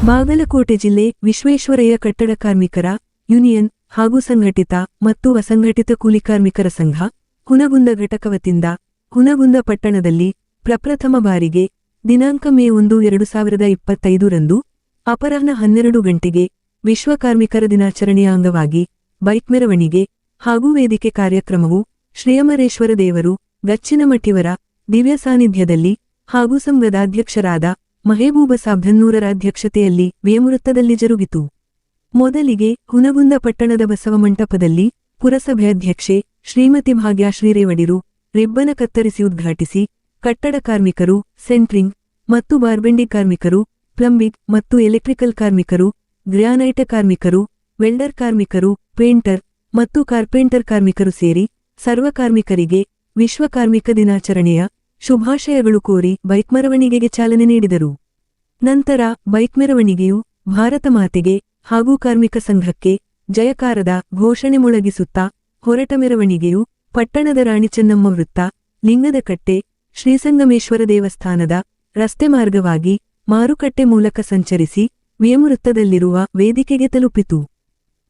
ಬಾಗಲಕೋಟೆ ಜಿಲ್ಲೆ ವಿಶ್ವೇಶ್ವರಯ್ಯ ಕಟ್ಟಡ ಕಾರ್ಮಿಕರ ಯೂನಿಯನ್ ಹಾಗೂ ಸಂಘಟಿತ ಮತ್ತು ಅಸಂಘಟಿತ ಕೂಲಿಕಾರ್ಮಿಕರ ಸಂಘ ಹುನಗುಂದ ಘಟಕ ವತಿಯಿಂದ ಹುನಗುಂದ ಪಟ್ಟಣದಲ್ಲಿ ಪ್ರಪ್ರಥಮ ಬಾರಿಗೆ ದಿನಾಂಕ ಮೇ 1, 2025 ರಂದು ಅಪರಾಹ್ನ 12 ಗಂಟೆಗೆ ವಿಶ್ವ ಕಾರ್ಮಿಕರ ದಿನಾಚರಣೆಯ ಅಂಗವಾಗಿ ಬೈಕ್ ಮೆರವಣಿಗೆ ಹಾಗೂ ವೇದಿಕೆ ಕಾರ್ಯಕ್ರಮವು ಶ್ರೀಯಮರೇಶ್ವರ ದೇವರು ಗಚ್ಚಿನಮಠಿವರ ದಿವ್ಯ ಸಾನ್ನಿಧ್ಯದಲ್ಲಿ ಹಾಗೂ ಸಂಘದ ಅಧ್ಯಕ್ಷರಾದ ಮಹೇಬೂಬ ಸಾಬ್ಧನ್ನೂರರ ಅಧ್ಯಕ್ಷತೆಯಲ್ಲಿ ವೇಮುವೃತ್ತದಲ್ಲಿ ಜರುಗಿತು. ಮೊದಲಿಗೆ ಹುನಗುಂದ ಪಟ್ಟಣದ ಬಸವ ಮಂಟಪದಲ್ಲಿ ಪುರಸಭೆ ಅಧ್ಯಕ್ಷೆ ಶ್ರೀಮತಿ ಭಾಗ್ಯಶ್ರೀ ರೇವಡಿರು ರಿಬ್ಬನ ಕತ್ತರಿಸಿ ಉದ್ಘಾಟಿಸಿ ಕಟ್ಟಡ ಕಾರ್ಮಿಕರು, ಸೆಂಟ್ರಿಂಗ್ ಮತ್ತು ಬಾರ್ಬೆಂಡಿ ಕಾರ್ಮಿಕರು, ಪ್ಲಂಬಿಂಗ್ ಮತ್ತು ಎಲೆಕ್ಟ್ರಿಕಲ್ ಕಾರ್ಮಿಕರು, ಗ್ರ್ಯಾನೈಟ್ ಕಾರ್ಮಿಕರು, ವೆಲ್ಡರ್ ಕಾರ್ಮಿಕರು, ಪೇಂಟರ್ ಮತ್ತು ಕಾರ್ಪೆಂಟರ್ ಕಾರ್ಮಿಕರು ಸೇರಿ ಸರ್ವ ಕಾರ್ಮಿಕರಿಗೆ ವಿಶ್ವ ಕಾರ್ಮಿಕ ದಿನಾಚರಣೆಯ ಶುಭಾಶಯಗಳು ಕೋರಿ ಬೈಕ್ ಮೆರವಣಿಗೆಗೆ ಚಾಲನೆ ನೀಡಿದರು. ನಂತರ ಬೈಕ್ ಮೆರವಣಿಗೆಯು ಭಾರತ ಮಾತೆಗೆ ಹಾಗೂ ಕಾರ್ಮಿಕ ಸಂಘಕ್ಕೆ ಜಯಕಾರದ ಘೋಷಣೆ ಮೊಳಗಿಸುತ್ತಾ ಹೊರಟ ಮೆರವಣಿಗೆಯು ಪಟ್ಟಣದ ರಾಣಿ ಚೆನ್ನಮ್ಮ ವೃತ್ತ, ಲಿಂಗದಕಟ್ಟೆ, ಶ್ರೀಸಂಗಮೇಶ್ವರ ದೇವಸ್ಥಾನದ ರಸ್ತೆ ಮಾರ್ಗವಾಗಿ ಮಾರುಕಟ್ಟೆ ಮೂಲಕ ಸಂಚರಿಸಿ ವೇಮುವೃತ್ತದಲ್ಲಿರುವ ವೇದಿಕೆಗೆ ತಲುಪಿತು.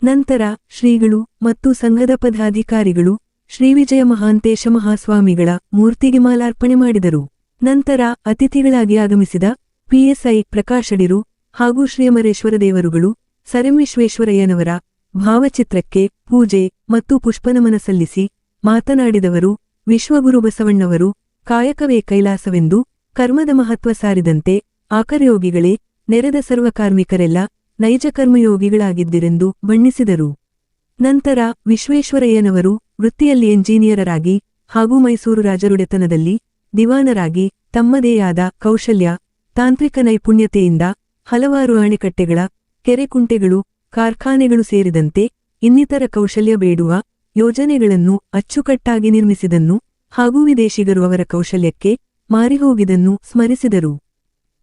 ನಂತರ ಶ್ರೀಗಳು ಮತ್ತು ಸಂಘದ ಪದಾಧಿಕಾರಿಗಳು ಶ್ರೀವಿಜಯ ಮಹಾಂತೇಶ ಮಹಾಸ್ವಾಮಿಗಳ ಮೂರ್ತಿಗೆ ಮಾಲಾರ್ಪಣೆ ಮಾಡಿದರು. ನಂತರ ಅತಿಥಿಗಳಾಗಿ ಆಗಮಿಸಿದ ಪಿಎಸ್ಐ ಪ್ರಕಾಶಡಿರು ಹಾಗೂ ಶ್ರೀಯಮರೇಶ್ವರ ದೇವರುಗಳು ಸರೆಂವಿಶ್ವೇಶ್ವರಯ್ಯನವರ ಭಾವಚಿತ್ರಕ್ಕೆ ಪೂಜೆ ಮತ್ತು ಪುಷ್ಪನಮನ ಸಲ್ಲಿಸಿ ಮಾತನಾಡಿದವರು, ವಿಶ್ವಗುರು ಬಸವಣ್ಣವರು ಕಾಯಕವೇ ಕೈಲಾಸವೆಂದು ಕರ್ಮದ ಮಹತ್ವ ಸಾರಿದಂತೆ ಆಕರ್ಯೋಗಿಗಳೇ ನೆರೆದ ಸರ್ವ ಕಾರ್ಮಿಕರೆಲ್ಲ ನೈಜ ಕರ್ಮಯೋಗಿಗಳಾಗಿದ್ದಿರೆಂದು ಬಣ್ಣಿಸಿದರು. ನಂತರ ವಿಶ್ವೇಶ್ವರಯ್ಯನವರು ವೃತ್ತಿಯಲ್ಲಿ ಎಂಜಿನಿಯರರಾಗಿ ಹಾಗೂ ಮೈಸೂರು ರಾಜರುಡೆತನದಲ್ಲಿ ದಿವಾನರಾಗಿ ತಮ್ಮದೇ ಆದ ಕೌಶಲ್ಯ, ತಾಂತ್ರಿಕ ನೈಪುಣ್ಯತೆಯಿಂದ ಹಲವಾರು ಅಣೆಕಟ್ಟೆಗಳ, ಕೆರೆಕುಂಟೆಗಳು, ಕಾರ್ಖಾನೆಗಳು ಸೇರಿದಂತೆ ಇನ್ನಿತರ ಕೌಶಲ್ಯ ಬೇಡುವ ಯೋಜನೆಗಳನ್ನು ಅಚ್ಚುಕಟ್ಟಾಗಿ ನಿರ್ಮಿಸಿದನ್ನು ಹಾಗೂ ವಿದೇಶಿಗರು ಅವರ ಕೌಶಲ್ಯಕ್ಕೆ ಮಾರಿಹೋಗಿದನ್ನು ಸ್ಮರಿಸಿದರು.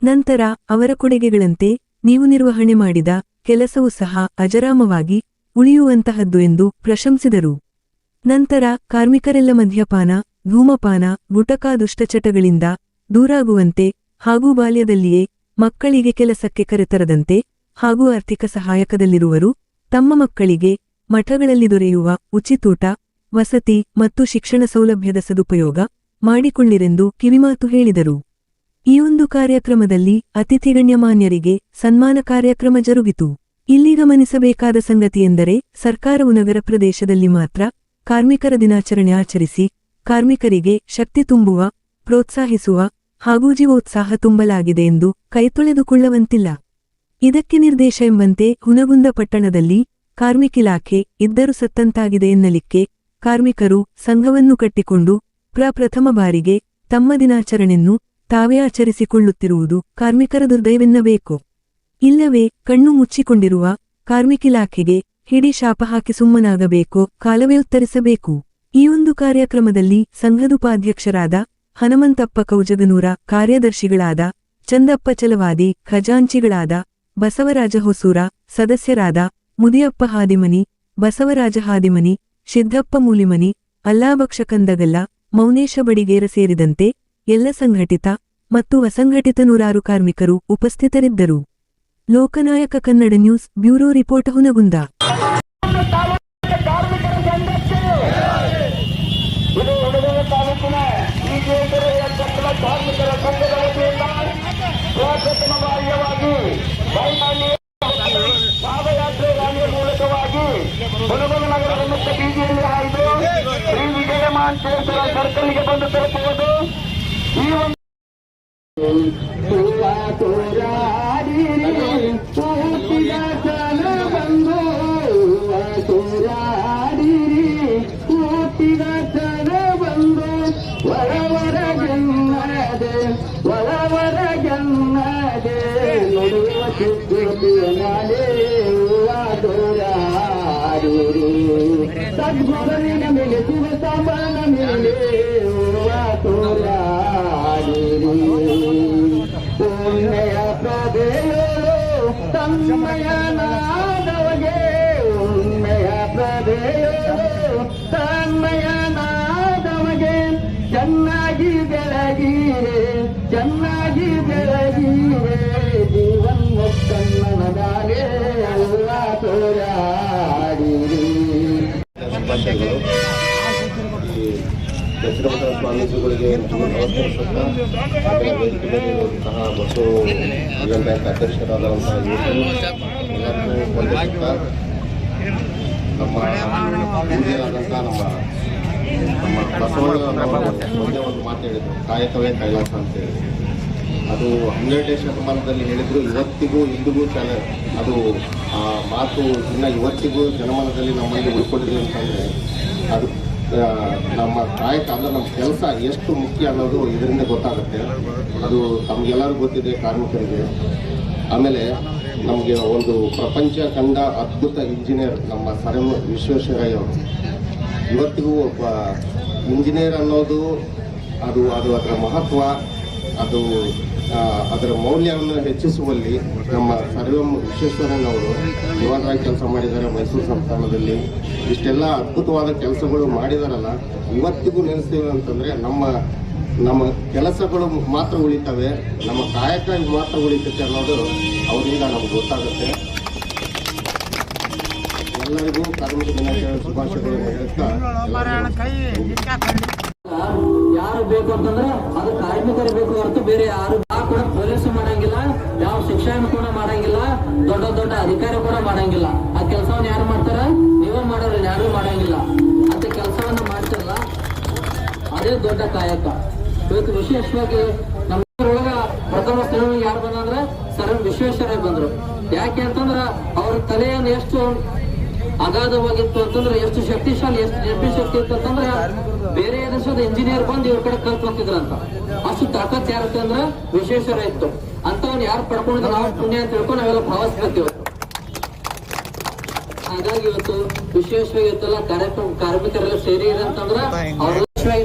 ನಂತರ ಅವರ ಕೊಡುಗೆಗಳಂತೆ ನೀವು ನಿರ್ವಹಣೆ ಮಾಡಿದ ಕೆಲಸವೂ ಸಹ ಅಜರಾಮವಾಗಿ ಉಳಿಯುವಂತಹದ್ದು ಎಂದು ಪ್ರಶಂಸಿದರು. ನಂತರ ಕಾರ್ಮಿಕರೆಲ್ಲ ಮದ್ಯಪಾನ, ಧೂಮಪಾನ, ಗುಟಕಾ ದುಷ್ಟಚಟಗಳಿಂದ ದೂರಾಗುವಂತೆ ಹಾಗೂ ಬಾಲ್ಯದಲ್ಲಿಯೇ ಮಕ್ಕಳಿಗೆ ಕೆಲಸಕ್ಕೆ ಕರೆತರದಂತೆ ಹಾಗೂ ಆರ್ಥಿಕ ಸಹಾಯಕದಲ್ಲಿರುವರು ತಮ್ಮ ಮಕ್ಕಳಿಗೆ ಮಠಗಳಲ್ಲಿ ದೊರೆಯುವ ಉಚಿತೂಟ, ವಸತಿ ಮತ್ತು ಶಿಕ್ಷಣ ಸೌಲಭ್ಯದ ಸದುಪಯೋಗ ಮಾಡಿಕೊಳ್ಳಿರೆಂದು ಕಿವಿಮಾತು ಹೇಳಿದರು. ಈ ಒಂದು ಕಾರ್ಯಕ್ರಮದಲ್ಲಿ ಅತಿಥಿಗಣ್ಯಮಾನ್ಯರಿಗೆ ಸನ್ಮಾನ ಕಾರ್ಯಕ್ರಮ ಜರುಗಿತು. ಇಲ್ಲಿ ಗಮನಿಸಬೇಕಾದ ಸಂಗತಿಯೆಂದರೆ ಸರ್ಕಾರವು ನಗರ ಪ್ರದೇಶದಲ್ಲಿ ಮಾತ್ರ ಕಾರ್ಮಿಕರ ದಿನಾಚರಣೆ ಆಚರಿಸಿ ಕಾರ್ಮಿಕರಿಗೆ ಶಕ್ತಿ ತುಂಬುವ, ಪ್ರೋತ್ಸಾಹಿಸುವ ಹಾಗೂ ಜೀವೋತ್ಸಾಹ ತುಂಬಲಾಗಿದೆ ಎಂದು ಕೈತೊಳೆದುಕೊಳ್ಳುವಂತಿಲ್ಲ. ಇದಕ್ಕೆ ನಿರ್ದೇಶ ಎಂಬಂತೆ ಹುನಗುಂದ ಪಟ್ಟಣದಲ್ಲಿ ಕಾರ್ಮಿಕಿಲಾಖೆ ಇದ್ದರೂ ಸತ್ತಂತಾಗಿದೆ ಎನ್ನಲಿಕ್ಕೆ ಕಾರ್ಮಿಕರು ಸಂಘವನ್ನು ಕಟ್ಟಿಕೊಂಡು ಪ್ರಪ್ರಥಮ ಬಾರಿಗೆ ತಮ್ಮ ದಿನಾಚರಣೆಯನ್ನು ತಾವೇ ಆಚರಿಸಿಕೊಳ್ಳುತ್ತಿರುವುದು ಕಾರ್ಮಿಕರ ದುರ್ದೈವೆನ್ನಬೇಕು. ಇಲ್ಲವೇ ಕಣ್ಣು ಮುಚ್ಚಿಕೊಂಡಿರುವ ಕಾರ್ಮಿಕಿಲಾಖೆಗೆ ಹಿಡಿ ಶಾಪ ಹಾಕಿ ಸುಮ್ಮನಾಗಬೇಕೋ ಕಾಲವೇ ಉತ್ತರಿಸಬೇಕು. ಈ ಒಂದು ಕಾರ್ಯಕ್ರಮದಲ್ಲಿ ಸಂಘದುಪಾಧ್ಯಕ್ಷರಾದ ಹನುಮಂತಪ್ಪ ಕೌಜಗನೂರ, ಕಾರ್ಯದರ್ಶಿಗಳಾದ ಚಂದಪ್ಪ ಚಲವಾದಿ, ಖಜಾಂಚಿಗಳಾದ ಬಸವರಾಜ ಹೊಸೂರ, ಸದಸ್ಯರಾದ ಮುದಿಯಪ್ಪ ಹಾದಿಮನಿ, ಬಸವರಾಜ ಹಾದಿಮನಿ, ಸಿದ್ದಪ್ಪ ಮೂಲಿಮನಿ, ಅಲ್ಲಾಬಕ್ಷ ಕಂದಗಲ್ಲ, ಮೌನೇಶ ಬಡಿಗೇರ ಸೇರಿದಂತೆ ಎಲ್ಲ ಸಂಘಟಿತ ಮತ್ತು ಅಸಂಘಟಿತ ನೂರಾರು ಕಾರ್ಮಿಕರು ಉಪಸ್ಥಿತರಿದ್ದರು. Lokanayaka Kannada news bureau report Hungund. ಪಾದಯಾತ್ರೆ ರ್ಯಾಲಿಯ ಮೂಲಕವಾಗಿ ಹುನಗುಂದ ನಗರವನ್ನು ಬೀದಿಯಲ್ಲಿ ಹಾಯ್ದು ಶ್ರೀ ವಿಜಯ ಮಹಾಂತೇಶ್ವರ ಸರ್ಕಲ್ಗೆ ಬಂದು ತಲುಪುವುದು. ಈ ಒಂದು ಸದ್ಗುರುವಿನ ಮೇಲೆ ಶಿವ ಸಾಂಬನ ಮೇಲೆ ಪುಣ್ಯ ಪ್ರಭೆಯೋ ತನ್ಮಯ ನಾದವಗೆ, ಉನ್ಮಯ ಪ್ರಭೆಯೋ ತನ್ಮಯ ನಾದವಗೆ, ಚೆನ್ನಾಗಿ ಬೆಳಗೀರೆ, ಚೆನ್ನಾಗಿ ಬೆಳಗೀರೆ ಜೀವನ್ ಮುಕ್ಕನ್ನ ಶುಭಾಶಯಗಳು. ಈ ದಕ್ಷಿಣಮಠ ಸ್ವಾಮೀಜಿಗಳಿಗೆ ನಮಸ್ಕರಿಸುತ್ತಾ ವೇದಿಕೆ ಮೇಲೆ ಇರುವಂತಹ ಮತ್ತು ಯೂನಿಯನ್ ಬ್ಯಾಂಕ್ ಅಧ್ಯಕ್ಷರಾದಂತಹ ಎಲ್ಲರಿಗೂ ವಂದಿಸುತ್ತಾ ನಮ್ಮ ಹಿರಿಯರಾದಂಥ ನಮ್ಮ ಬಸವಣ್ಣನವರು ಒಂದೇ ಒಂದು ಮಾತು ಹೇಳಿದರು, ಕಾಯಕವೇ ಕೈಲಾಸ ಅಂತೇಳಿ. ಅದು 12ನೇ ಶತಮಾನದಲ್ಲಿ ಹೇಳಿದ್ರು. ಇವತ್ತಿಗೂ ಇಂದಿಗೂ ಅದು ಆ ಮಾತು ಇನ್ನು ಇವತ್ತಿಗೂ ಜನಮನದಲ್ಲಿ ನಮ್ಮಲ್ಲಿ ಉಳ್ಕೊಂಡಿದೆ ಅಂತಂದರೆ ಅದು ನಮ್ಮ ಕಾಯಕ ಅಂದರೆ ನಮ್ಮ ಕೆಲಸ ಎಷ್ಟು ಮುಖ್ಯ ಅನ್ನೋದು ಇದರಿಂದ ಗೊತ್ತಾಗುತ್ತೆ. ಅದು ತಮಗೆಲ್ಲರಿಗೂ ಗೊತ್ತಿದೆ, ಕಾರ್ಮಿಕರಿಗೆ. ಆಮೇಲೆ ನಮಗೆ ಒಂದು ಪ್ರಪಂಚ ಕಂಡ ಅದ್ಭುತ ಇಂಜಿನಿಯರ್ ನಮ್ಮ ಸರ್ ಎಂ ವಿಶ್ವೇಶ್ವರಯ್ಯ ಅವರು. ಇವತ್ತಿಗೂ ಒಬ್ಬ ಇಂಜಿನಿಯರ್ ಅನ್ನೋದು ಅದು ಅದರ ಮಹತ್ವ, ಅದು ಅದರ ಮೌಲ್ಯವನ್ನು ಹೆಚ್ಚಿಸುವಲ್ಲಿ ನಮ್ಮ ಸರ್ ಎಂ ವಿಶ್ವೇಶ್ವರಯ್ಯನವರು ನಿವಾಸರಾಗಿ ಕೆಲಸ ಮಾಡಿದ್ದಾರೆ. ಮೈಸೂರು ಸಂಸ್ಥಾನದಲ್ಲಿ ಇಷ್ಟೆಲ್ಲ ಅದ್ಭುತವಾದ ಕೆಲಸಗಳು ಮಾಡಿದಾರಲ್ಲ, ಇವತ್ತಿಗೂ ನೆನೆಸ್ತೀವಿ ಅಂತಂದರೆ ನಮ್ಮ ಕೆಲಸಗಳು ಮಾತ್ರ ಉಳಿತವೆ, ನಮ್ಮ ಕಾಯಕ ಮಾತ್ರ ಉಳಿತೈತೆ ಅನ್ನೋದು ಅವರಿಂದ ನಮ್ಗೆ ಗೊತ್ತಾಗುತ್ತೆ. ಎಲ್ಲರಿಗೂ ಕಾರ್ಮಿಕ ದಿನಾಚರಣೆ ಶುಭಾಶಯಗಳನ್ನು ಹೇಳ್ತಾ, ಯಾರು ಬೇಕು ಅಂತಂದ್ರೆ ಅದು ಕಾರ್ಮಿಕರು ಬೇಕು ಹೊರತು ಬೇರೆ ಯಾರು ಕೂಡ ಪೊಲೀಸ್ ಮಾಡಂಗಿಲ್ಲ, ಯಾವ ಶಿಕ್ಷಣ ಕೂಡ ಮಾಡಂಗಿಲ್ಲ, ದೊಡ್ಡ ದೊಡ್ಡ ಅಧಿಕಾರಿ ಕೂಡ ಮಾಡಂಗಿಲ್ಲ. ಆ ಕೆಲಸವನ್ನ ಯಾರು ಮಾಡ್ತಾರ? ನೀವೇ ಮಾಡೋರು, ಯಾರು ಮಾಡಂಗಿಲ್ಲ. ಅಂತ ಕೆಲಸವನ್ನ ಮಾಡ್ತಾರಲ್ಲ, ಅದೇ ದೊಡ್ಡ ಕಾಯಕ. ಇವತ್ತು ವಿಶೇಷವಾಗಿ ನಮ್ಮೊಳಗ ಪ್ರಥಮ ಸ್ಥಳಗಳಿಗೆ ಯಾರು ಬಂದ್ರೆ ಸರ್ ಎಂ ವಿಶ್ವೇಶ್ವರಯ್ಯ ಬಂದ್ರು. ಯಾಕೆ ಅಂತಂದ್ರ ಅವ್ರ ತಲೆಯನ್ನು ಎಷ್ಟು ಅಗಾಧವಾಗಿತ್ತು ಅಂತಂದ್ರೆ, ಎಷ್ಟು ಶಕ್ತಿಶಾಲಿ, ಎಷ್ಟು ನೆನಪಿಶಕ್ತಿ ಇತ್ತು ಅಂತಂದ್ರೆ ಬೇರೆ ದೇಶದ ಇಂಜಿನಿಯರ್ ಬಂದು ಇವ್ರ ಕಡೆ ಕಲ್ತು ಹೋಗ್ತಿದ್ರಂತ. ಅಷ್ಟು ತಾಕತ್ ಯಾರುತ್ತೆ ಅಂದ್ರೆ ವಿಶ್ವೇಶ್ವರಯ್ಯ ಇತ್ತು. ಅಂತವನ್ನ ಯಾರು ಪಡ್ಕೊಂಡಿದ್ರೆ ನಾವು ಪುಣ್ಯ ಅಂತ ತಿಳ್ಕೊಂಡು ನಾವೆಲ್ಲ ಭಾವಿಸ್ಬೇಕು. ಹಾಗಾಗಿ ಇವತ್ತು ವಿಶೇಷವಾಗಿ ಇವತ್ತೆಲ್ಲ ಕಾರ್ಮಿಕರೆಲ್ಲ ಸೇರಿ ಅಂತಂದ್ರ ಅವ್ರ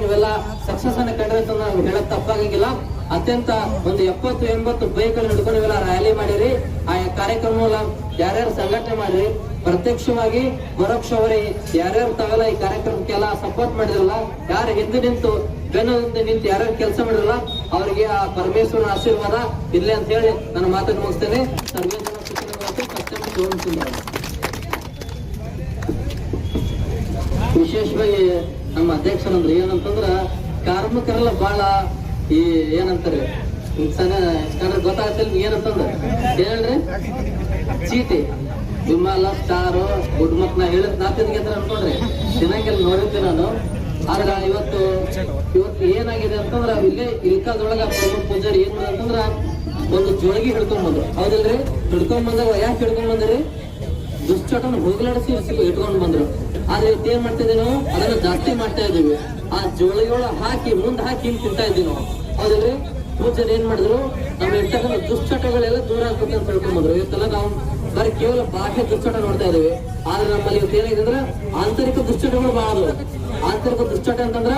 ನೀವೆಲ್ಲ ಸಕ್ಸಸ್ ಅನ್ನ ಕಂಡ್ರೆ ನಾವು ಹೇಳಕ್ ತಪ್ಪಾಗಿಲ್ಲ. ಅತ್ಯಂತ ಒಂದು 70-80 ಬೈಕ್ಗಳು ಹಿಡ್ಕೊಂಡು ಇವೆಲ್ಲ ರ್ಯಾಲಿ ಮಾಡಿರಿ. ಆ ಕಾರ್ಯಕ್ರಮ ಯಾರ್ಯಾರು ಸಂಘಟನೆ ಮಾಡಿರಿ, ಪ್ರತ್ಯಕ್ಷವಾಗಿ ಪರೋಕ್ಷವಾಗಿ ಯಾರ್ಯಾರು ತಾವೆಲ್ಲ ಈ ಕಾರ್ಯಕ್ರಮಕ್ಕೆಲ್ಲ ಸಪೋರ್ಟ್ ಮಾಡಿದ್ರಲ್ಲ, ಯಾರು ಹಿಂದೆ ನಿಂತು ಬೆನ್ನಿಂದ ನಿಂತು ಯಾರ್ಯಾರು ಕೆಲಸ ಮಾಡಿರಲ್ಲ, ಅವರಿಗೆ ಆ ಪರಮೇಶ್ವರನ ಆಶೀರ್ವಾದ ಇರ್ಲಿ ಅಂತ ಹೇಳಿ ನನ್ನ ಮಾತನ್ನು ಮುಗಿಸ್ತೇನೆ. ವಿಶೇಷವಾಗಿ ನಮ್ಮ ಅಧ್ಯಕ್ಷರಂದ್ರೆ ಏನಂತಂದ್ರ ಕಾರ್ಮಿಕರೆಲ್ಲ ಬಹಳ ಈ ಏನಂತಾರೆ ಗೊತ್ತಾಗತ್ತಿಲ್ಲ ಏನಂತಂದ್ರ ಹೇಳ್ರಿ, ಚೀಟಿ ವಿಮಲ ಸ್ಟಾರು ಗುಡ್ ಮಕ್ ನಾ ಹೇಳಿದ್ ನಾಲ್ಕು ಅನ್ಕೊಂಡ್ರಿ ಚೆನ್ನಾಗೆಲ್ಲ ನೋಡಿದ್ದೆ ನಾನು. ಆದ್ರೆ ಇವತ್ತು ಏನಾಗಿದೆ ಅಂತಂದ್ರ ಇಲ್ಲೇ ಇಲ್ಕಾದೊಳಗ ಪ್ರಮುಖ ಪೂಜಾರಿ ಏನ್ ಅಂತಂದ್ರ ಒಂದು ಜೋಳಿಗೆ ಹಿಡ್ಕೊಂಡ್ ಬಂದ್ರು. ಹೌದಿಲ್ರಿ? ಹಿಡ್ಕೊಂಡ್ ಬಂದಾಗ ಯಾಕೆ ಹಿಡ್ಕೊಂಡ್ ಬಂದ್ರಿ? ದುಶ್ಚಟನ ಹೋಗ್ಲಾಡಿಸಿ ಇಟ್ಕೊಂಡ್ ಬಂದ್ರು. ಆದ್ರೆ ಇವತ್ತು ಏನ್ ಮಾಡ್ತಾ ಇದೀವಿ ನಾವು? ಅದನ್ನ ಜಾಸ್ತಿ ಮಾಡ್ತಾ ಇದೀವಿ. ಆ ಜೋಳಿಗಳ ಹಾಕಿ ಮುಂದೆ ಹಾಕಿ ಹಿಂಗ್ ತಿಂತಾ ಇದ್ದೀವಿ ನಾವು. ಹೌದಿಲ್ರಿ? ಪೂಜಾರಿ ಏನ್ ಮಾಡಿದ್ರು? ನಮ್ಮ ಇರ್ತಕ್ಕಂಥ ದುಶ್ಚಟಗಳೆಲ್ಲ ದೂರ ಆಗ್ಬೇಕು ಅಂತ ಹೇಳ್ಕೊಂಡ್ ಬಂದ್ರು. ಇವತ್ತೆಲ್ಲ ನಾವು ಬರೀ ಕೇವಲ ಬಾಹ್ಯ ದುಶ್ಚಟ ನೋಡ್ತಾ ಇದೀವಿ. ಆದ್ರೆ ನಮ್ಮಲ್ಲಿ ಇವತ್ತು ಏನಾಗಿದೆ ಅಂದ್ರೆ ಆಂತರಿಕ ದುಶ್ಚಟಗಳು ಬಹಳ. ಆಂತರಿಕ ದುಶ್ಚಟ ಅಂತಂದ್ರ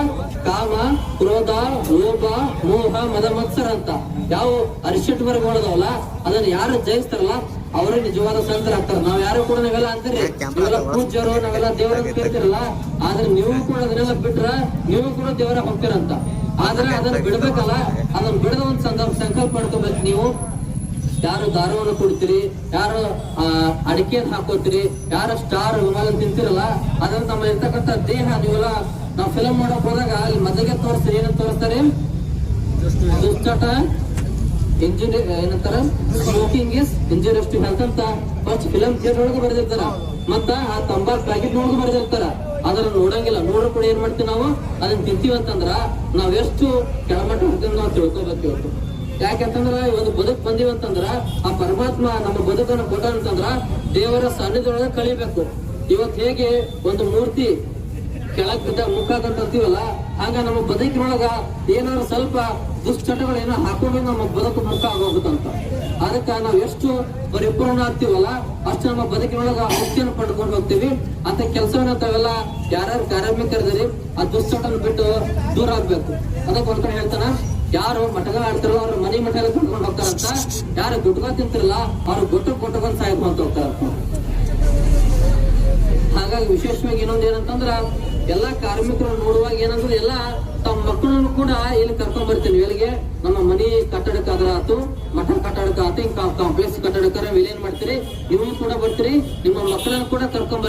ಕಾಮ, ಕ್ರೋಧ, ಲೋಭ, ಮೋಹ, ಮದ, ಮತ್ಸರ ಅಂತ ಯಾವ ಅರಿಷಟ್ ವರ್ಗಗಳದವಲ್ಲ, ಅದನ್ನ ಯಾರು ಜಯಿಸ್ತಾರಲ್ಲ ಅವರೇ ನಿಜವಾದ ಸಂತರಾಗ್ತಾರೆ. ನಾವ್ ಯಾರು ಕೂಡ ನಾವೆಲ್ಲ ಅಂತೀರಿ, ನೀವೆಲ್ಲ ಪೂಜ್ಯರು, ನಾವೆಲ್ಲ ದೇವರನ್ನ ಕೇಳ್ತಿರಲ್ಲ, ಆದ್ರೆ ನೀವು ಕೂಡ ಅದನ್ನೆಲ್ಲ ಬಿಟ್ರ ನೀವು ಕೂಡ ದೇವರ ಹೋಗ್ತೀರಂತ. ಆದ್ರೆ ಅದನ್ನ ಬಿಡ್ಬೇಕಲ್ಲ, ಅದನ್ನ ಬಿಡದ ಒಂದ್ ಸಂಕಲ್ಪ ಮಾಡ್ಕೋಬೇಕು. ನೀವು ಯಾರು ದಾರವನ್ನು ಕುಡ್ತೀರಿ, ಯಾರು ಅಡಿಕೆಯನ್ನು ಹಾಕೋತೀರಿ, ಯಾರು ಸ್ಟಾರ್ ವಿಮಾನ ತಿಂತಿರಲ್ಲ, ಅದ್ರ ನಮ್ಮ ಇರ್ತಕ್ಕಂಥ ದೇಹ ನೀವೆಲ್ಲ ನಾವು ಫಿಲಂ ಮಾಡಕ್ ಹೋದಾಗ ಅಲ್ಲಿ ಮದ್ದಿಗೆ ತೋರಿಸ್ತಾರೆ. ಏನಂತ ತೋರಿಸ್ತಾರೆ? ದುಶ್ಚಟ ಇಂಜಿನಿಯರ್ ಏನಂತಾರ, smoking is injurious to health ಅಂತ ಫಸ್ಟ್ ಫಿಲಂ ಥಿಯೇಟರ್ ಒಳಗೆ ಬರೆದಿರ್ತಾರ. ಮತ್ತ ಆ ತಂಬಾಕ್ ಪ್ಯಾಕೆಟ್ ನೋಡ್ದು ಬರೆದಿರ್ತಾರ. ಅದನ್ನ ನೋಡಂಗಿಲ್ಲ. ನೋಡ್ರು ಕೂಡ ಏನ್ ಮಾಡ್ತೀವಿ ನಾವು? ಅದನ್ನ ತಿಂತೀವಿ ಅಂತಂದ್ರ ನಾವ್ ಎಷ್ಟು ಕೆಳಮಟ್ಟ ಹೋಗ್ತೀವಿ ನಾವು ತಿಳ್ಕೊಬೇಕು ಇವತ್ತು. ಯಾಕೆಂತಂದ್ರ ಒಂದು ಬದುಕ್ ಬಂದಿವಂತಂದ್ರ ಆ ಪರಮಾತ್ಮ ನಮ್ಮ ಬದುಕನ್ನು ಕೊಟ್ಟ ಅಂತಂದ್ರ ದೇವರ ಸನ್ನಿಧಿಯೊಳಗೆ ಕಳಿಬೇಕು. ಇವತ್ತು ಹೇಗೆ ಒಂದು ಮೂರ್ತಿ ಕೆಳಗ್ ಬಿದ್ದ ಮುಖ ಕಂತೀವಲ್ಲ, ಹಂಗ ನಮ್ಮ ಬದುಕಿನೊಳಗ ಏನಾದ್ರು ಸ್ವಲ್ಪ ದುಶ್ಚಟಗಳು ಏನೋ ಹಾಕೊಂಡು ನಮ್ಮ ಬದುಕು ಮುಖ ಆಗೋಗುತ್ತಂತ. ಅದಕ್ಕ ನಾವ್ ಎಷ್ಟು ಪರಿಪೂರ್ಣ ಆಗ್ತೀವಲ್ಲ ಅಷ್ಟು ನಮ್ಮ ಬದುಕಿನೊಳಗ ಮುಕ್ತಿಯನ್ನು ಪಡ್ಕೊಂಡು ಹೋಗ್ತೀವಿ. ಅಂತ ಕೆಲಸವನ್ನ ತಾವೆಲ್ಲ ಯಾರ್ಯಾರು ಕಾರ್ಮಿಕರಿದ್ದೀರಿ ಆ ದುಶ್ಚಟನ ಬಿಟ್ಟು ದೂರ ಆಗ್ಬೇಕು. ಅದಕ್ಕೆ ಒಂದ್ ಕಡೆ ಹೇಳ್ತಾನ, ಯಾರು ಮಟಗ ಆಡ್ತಾರೋ ಅವ್ರ ಮನೆ ಮಠ ಎಲ್ಲ ಕಟ್ಕೊಂಡು ಹೋಗ್ತಾರಂತ, ಯಾರು ಗುಟ್ಕ ತಿಂತಿರಲ್ಲ ಅವ್ರು ಕೊಟ್ಟಕೊಂಡ್ ಸಾಯ್ಕೊಂತ ಹೋಗ್ತಾರಂತ. ಹಾಗಾಗಿ ವಿಶೇಷವಾಗಿ ಇನ್ನೊಂದು ಏನಂತಂದ್ರ ಎಲ್ಲಾ ಕಾರ್ಮಿಕರು ನೋಡುವಾಗ ಏನಂದ್ರೆ ಎಲ್ಲಾ ತಮ್ಮ ಮಕ್ಕಳನ್ನು ಕೂಡ ಇಲ್ಲಿ ಕರ್ಕೊಂಡ್ ಬರ್ತೀನಿ. ಇಲ್ಲಿಗೆ ನಮ್ಮ ಮನಿ ಕಟ್ಟಡಕ್ಕಾದ್ರ ಆತು, ಮಠ ಕಟ್ಟಡಕ್ಕ ಆತು, ಕಾಂಪ್ಲೆಕ್ಸ್ ಕಟ್ಟಡಕ್ಕಾರ ಏನ್ ಮಾಡ್ತೀರಿ, ನೀವು ಕೂಡ ಬರ್ತೀರಿ, ನಿಮ್ಮ ಮಕ್ಕಳನ್ನು ಕೂಡ ಕರ್ಕೊಂಡ್